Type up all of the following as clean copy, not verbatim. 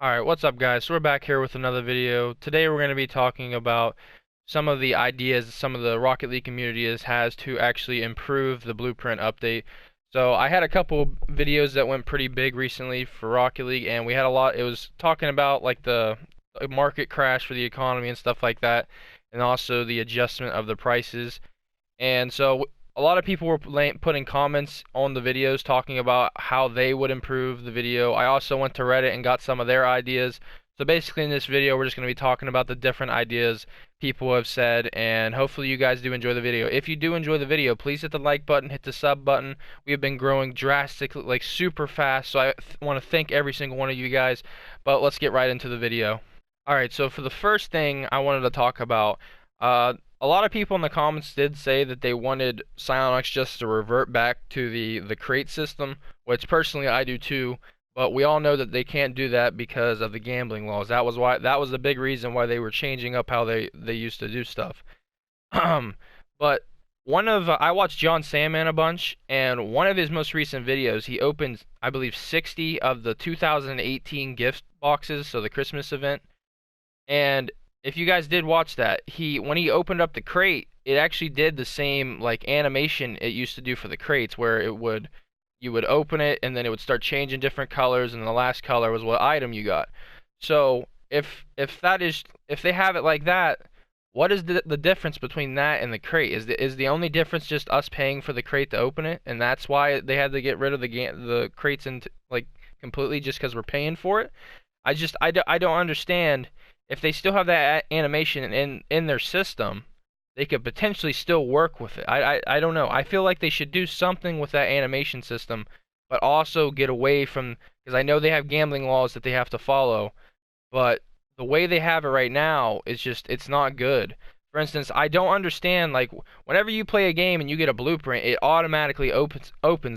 Alright, what's up guys? So we're back here with another video. Today we're going to be talking about some of the ideas some of the Rocket League community has to actually improve the Blueprint update. So I had a couple videos that went pretty big recently for Rocket League, and we had a lot. It was talking about like the market crash for the economy and stuff like that, and also the adjustment of the prices. And so a lot of people were putting comments on the videos talking about how they would improve the video. I also went to Reddit and got some of their ideas. So basically in this video we're just going to be talking about the different ideas people have said, and hopefully you guys do enjoy the video. If you do enjoy the video, please hit the like button, hit the sub button. We have been growing drastically, like super fast, so I want to thank every single one of you guys. But let's get right into the video. Alright, so for the first thing I wanted to talk about, a lot of people in the comments did say that they wanted Psyonix just to revert back to the crate system, which personally I do too, but we all know that they can't do that because of the gambling laws. That was the big reason why they were changing up how they used to do stuff. But I watched John Sandman a bunch, and one of his most recent videos, he opened, I believe, 60 of the 2018 gift boxes, so the Christmas event. And if you guys did watch that, when he opened up the crate, it actually did the same like animation it used to do for the crates, where you would open it and then it would start changing different colors, and the last color was what item you got. So if they have it like that, what is the difference between that and the crate? Is the only difference just us paying for the crate to open it, and that's why they had to get rid of the crates and like completely just because we're paying for it? I don't understand. If they still have that animation in their system, they could potentially still work with it. I don't know. I feel like they should do something with that animation system, but also get away from, because I know they have gambling laws that they have to follow, but the way they have it right now is just, it's not good. For instance, I don't understand, like, whenever you play a game and you get a blueprint, it automatically opens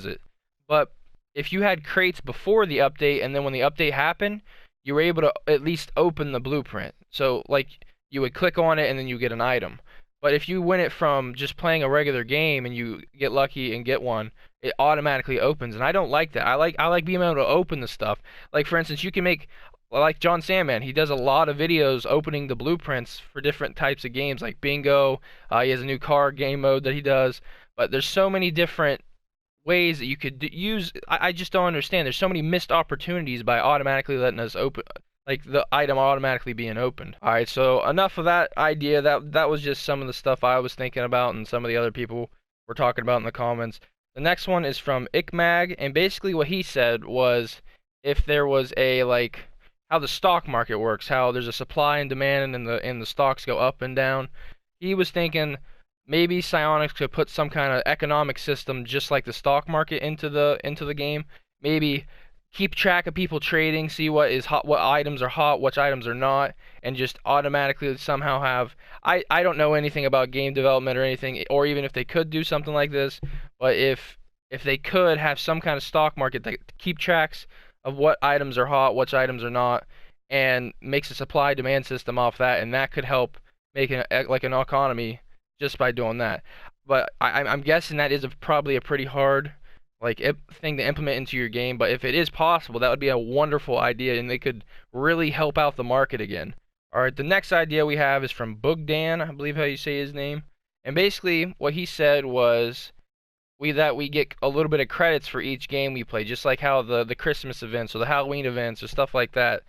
it. But if you had crates before the update, and then when the update happened, you were able to at least open the blueprint. So, like, you would click on it and then you get an item. But if you win it from just playing a regular game and you get lucky and get one, it automatically opens, and I don't like that. I like being able to open the stuff. Like, for instance, you can make, like John Sandman, he does a lot of videos opening the blueprints for different types of games like bingo. He has a new car game mode that he does. But there's so many different ways that you could use. I just don't understand. There's so many missed opportunities by automatically letting us open, like the item automatically being opened. All right, so enough of that idea. That was just some of the stuff I was thinking about, and some of the other people were talking about in the comments. The next one is from Ickmag, and basically what he said was, if there was a like how the stock market works, how there's a supply and demand, and the stocks go up and down. He was thinking maybe Psyonix could put some kind of economic system just like the stock market into the game. Maybe keep track of people trading, see what is hot, what items are hot, which items are not, and just automatically somehow have. I don't know anything about game development or anything, or even if they could do something like this, but if they could have some kind of stock market that keep tracks of what items are hot, which items are not, and makes a supply demand system off that, and that could help make like an economy just by doing that. But I'm guessing that is probably a pretty hard like thing to implement into your game. But if it is possible, that would be a wonderful idea, and they could really help out the market again. All right, the next idea we have is from Bugdan, I believe how you say his name. And basically, what he said was we get a little bit of credits for each game we play, just like how the Christmas events or the Halloween events or stuff like that,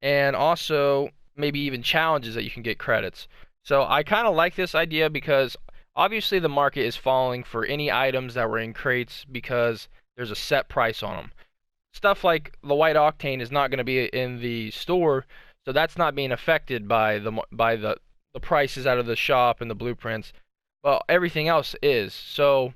and also maybe even challenges that you can get credits. So I kind of like this idea because obviously the market is falling for any items that were in crates because there's a set price on them. Stuff like the white octane is not going to be in the store, so that's not being affected by the prices out of the shop and the blueprints. Well, everything else is. So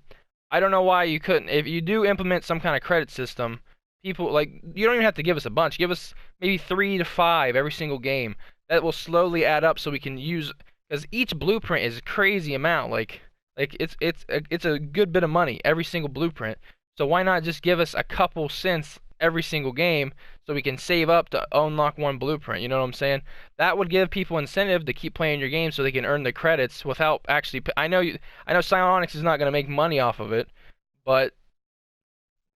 I don't know why you couldn't. If you do implement some kind of credit system, people like, you don't even have to give us a bunch. Give us maybe 3 to 5 every single game. That will slowly add up so we can use, because each blueprint is a crazy amount. Like it's a good bit of money every single blueprint. So why not just give us a couple cents every single game so we can save up to unlock one blueprint? You know what I'm saying? That would give people incentive to keep playing your game so they can earn the credits without actually. I know Psyonix is not going to make money off of it, but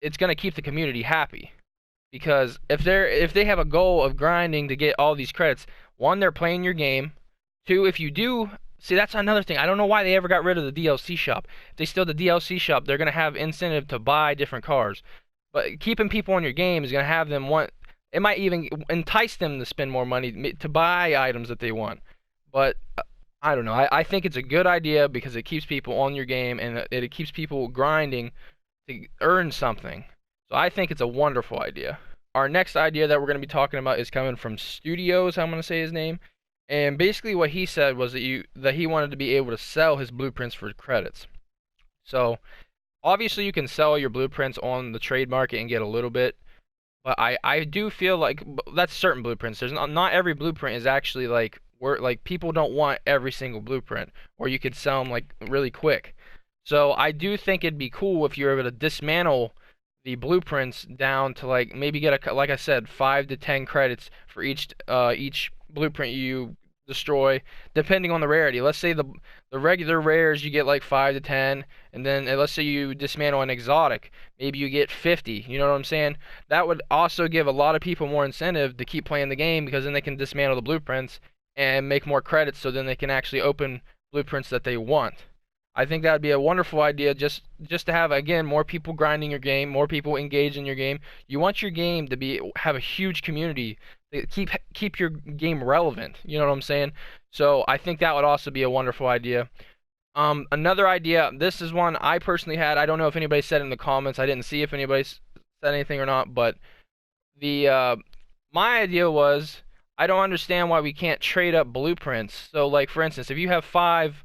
it's going to keep the community happy. because if they have a goal of grinding to get all these credits, one, they're playing your game. Two, if you do see, that's another thing. I don't know why they ever got rid of the DLC shop. If they still have the DLC shop, they're gonna have incentive to buy different cars. But keeping people on your game is gonna have them want. It might even entice them to spend more money to buy items that they want. But I don't know. I think it's a good idea because it keeps people on your game and it keeps people grinding to earn something. So I think it's a wonderful idea. Our next idea that we're going to be talking about is coming from Studios. I'm going to say his name. And basically what he said was that he wanted to be able to sell his blueprints for credits. So obviously you can sell your blueprints on the trade market and get a little bit, but I do feel like that's certain blueprints. There's not every blueprint is actually like people don't want every single blueprint, or you could sell them like really quick. So I do think it'd be cool if you're able to dismantle the blueprints down to like maybe get a, like I said, 5 to 10 credits for each blueprint you destroy, depending on the rarity. Let's say the regular rares you get like 5 to 10, and then let's say you dismantle an exotic, maybe you get 50. You know what I'm saying? That would also give a lot of people more incentive to keep playing the game because then they can dismantle the blueprints and make more credits, so then they can actually open blueprints that they want. I think that would be a wonderful idea, just to have, again, more people grinding your game, more people engaged in your game. You want your game to have a huge community to keep your game relevant. You know what I'm saying? So I think that would also be a wonderful idea. Another idea. This is one I personally had. I don't know if anybody said it in the comments. I didn't see if anybody said anything or not. But my idea was, I don't understand why we can't trade up blueprints. So like for instance, if you have 5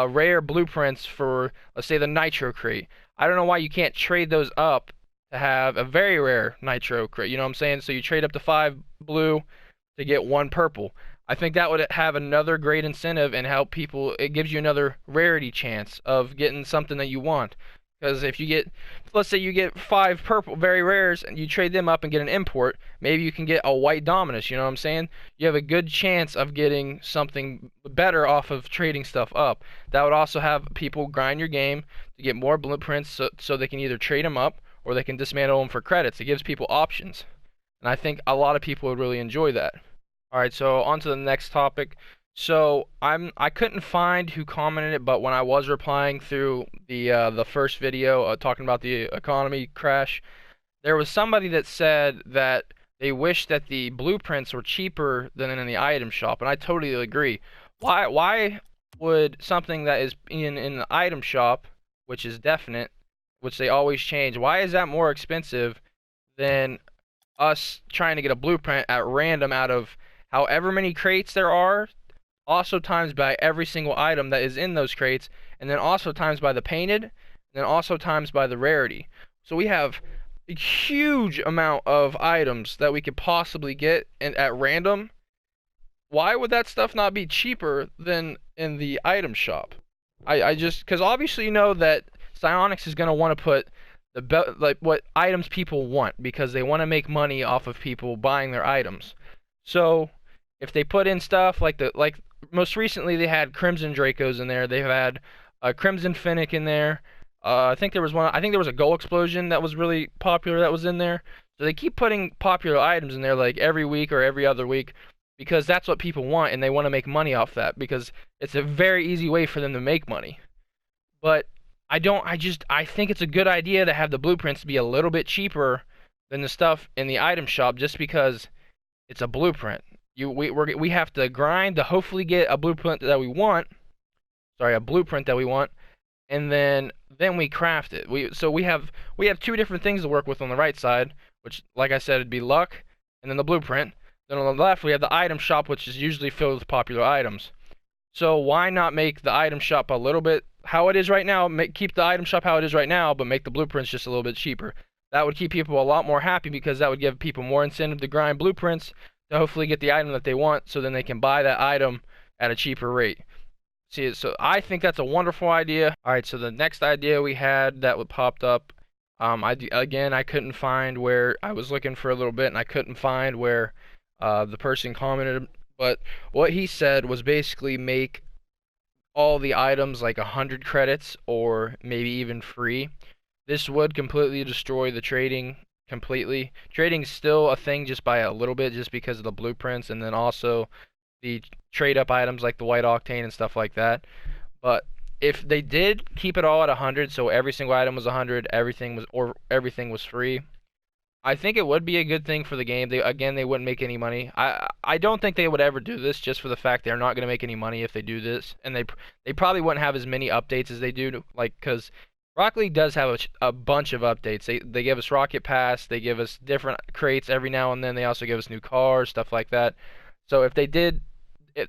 rare blueprints for, let's say, the Nitro crate. I don't know why you can't trade those up to have a very rare Nitro crate. You know what I'm saying? So you trade up to 5 blue to get 1 purple. I think that would have another great incentive and help people. It gives you another rarity chance of getting something that you want. Because if you get, let's say you get 5 purple very rares and you trade them up and get an import, maybe you can get a white Dominus, you know what I'm saying? You have a good chance of getting something better off of trading stuff up. That would also have people grind your game to get more blueprints so they can either trade them up or they can dismantle them for credits. It gives people options. And I think a lot of people would really enjoy that. Alright, so on to the next topic. So I couldn't find who commented it, but when I was replying through the first video talking about the economy crash, there was somebody that said that they wish that the blueprints were cheaper than in the item shop, and I totally agree. Why would something that is in the item shop, which is definite, which they always change, why is that more expensive than us trying to get a blueprint at random out of however many crates there are? Also times by every single item that is in those crates, and then also times by the painted, and then also times by the rarity. So we have a huge amount of items that we could possibly get at random. Why would that stuff not be cheaper than in the item shop? I just, because obviously you know that Psyonix is going to want to put like what items people want because they want to make money off of people buying their items. So if they put in stuff like most recently they had Crimson Dracos in there. They've had a Crimson Finnick in there. I think there was one. I think there was a Goal Explosion that was really popular that was in there. So they keep putting popular items in there like every week or every other week because that's what people want and they want to make money off that because it's a very easy way for them to make money. But I think it's a good idea to have the blueprints be a little bit cheaper than the stuff in the item shop just because it's a blueprint. We have to grind to hopefully get a blueprint that we want. Sorry, a blueprint that we want, and then we craft it. We have 2 different things to work with on the right side, which, like I said, it'd be luck, and then the blueprint. Then on the left we have the item shop, which is usually filled with popular items. So why not make the item shop a little bit how it is right now? Keep the item shop how it is right now, but make the blueprints just a little bit cheaper. That would keep people a lot more happy because that would give people more incentive to grind blueprints to hopefully get the item that they want, so then they can buy that item at a cheaper rate. See, so I think that's a wonderful idea. All right, so the next idea we had that popped up, I couldn't find where I was looking for a little bit, and I couldn't find where the person commented. But what he said was basically make all the items like 100 credits or maybe even free. This would completely destroy the trading completely. Trading's still a thing just by a little bit, just because of the blueprints, and then also the trade up items like the white octane and stuff like that. But if they did keep it all at 100, so every single item was 100, everything was free, I think it would be a good thing for the game. They wouldn't make any money. I don't think they would ever do this, just for the fact they're not going to make any money if they do this, and they probably wouldn't have as many updates as they do, like, because Rocket League does have a bunch of updates. They give us Rocket Pass, they give us different crates every now and then. They also give us new cars, stuff like that. So if they did,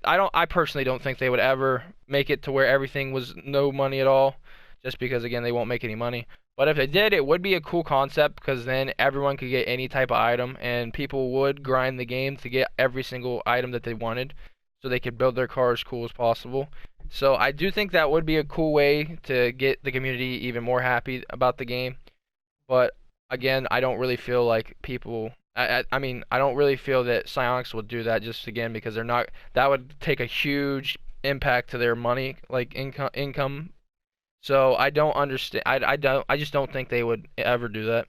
I personally don't think they would ever make it to where everything was no money at all, just because again they won't make any money. But if they did, it would be a cool concept, because then everyone could get any type of item, and people would grind the game to get every single item that they wanted, so they could build their car as cool as possible. So I do think that would be a cool way to get the community even more happy about the game. But again, I don't really feel like people. I mean, I don't really feel that Psyonix would do that, just again because they're not. That would take a huge impact to their money, like income. So I don't understand. I just don't think they would ever do that.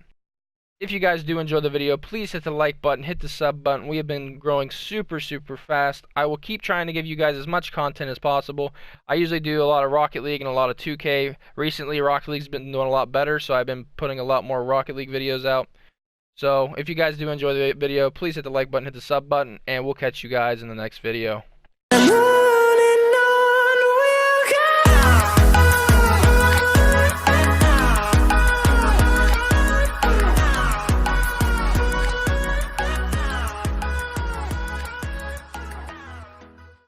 If you guys do enjoy the video, please hit the like button, hit the sub button. We have been growing super fast. I will keep trying to give you guys as much content as possible. I usually do a lot of Rocket League and a lot of 2K. Recently, Rocket League's been doing a lot better, so I've been putting a lot more Rocket League videos out. So if you guys do enjoy the video, please hit the like button, hit the sub button, and we'll catch you guys in the next video.